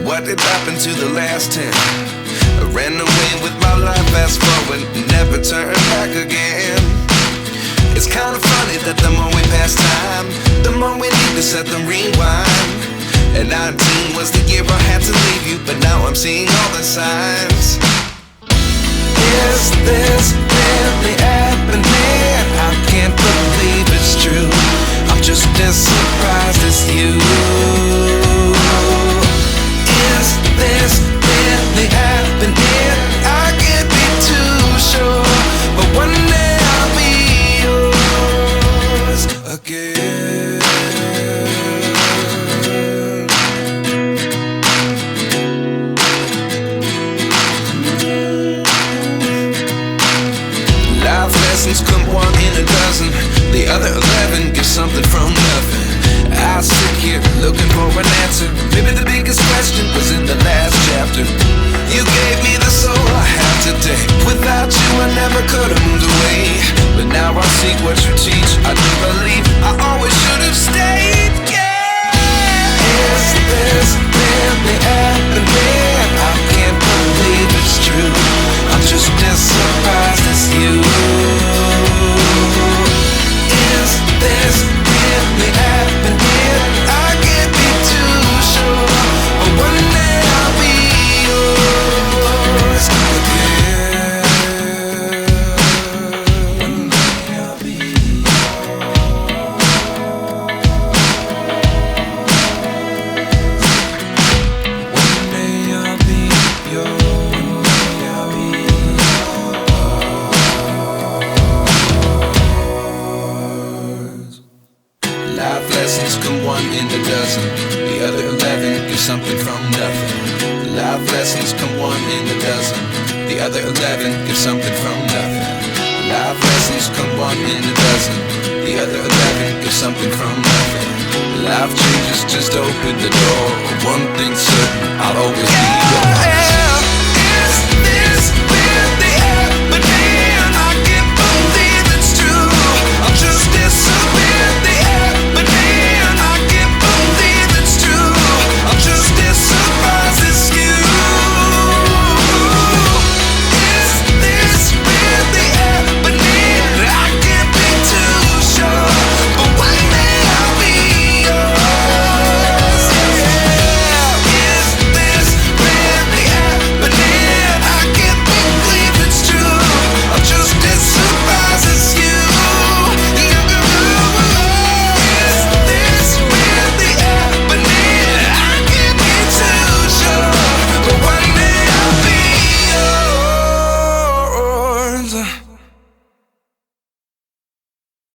what did happen to the last 10? I ran away with my life, fast forward, never turn back again. It's kinda funny that the more we pass time, the more we need to set the rewind. And 19 was the year I had to leave you, but now I'm seeing all the signs. Is this really happening? I can't believe it's true. I'm just as surprised as you. Is this really happening? I can't be too sure, but one day I'll be yours again. Life lessons come one in a dozen. The other 11 give something from nothing. I sit here looking for an answer. Maybe the biggest question was in the last chapter. You gave me the soul I have today. Without you I never could have moved away. But now I see what you teach. I do believe I always should have stayed. Yeah. Is this really happening? I can't believe it's true. I'm just as surprised as you. Is this really happening? I can't be too sure, but one day I'll be yours again. One day I'll be yours. One day I'll be yours. Life lessons come one in a dozen. The other 11 give something from nothing. Life lessons come one in a dozen. The other 11 give something from nothing. Life lessons come one in a dozen. The other 11 give something from nothing. Life changes just open the door. One thing's certain, I'll always be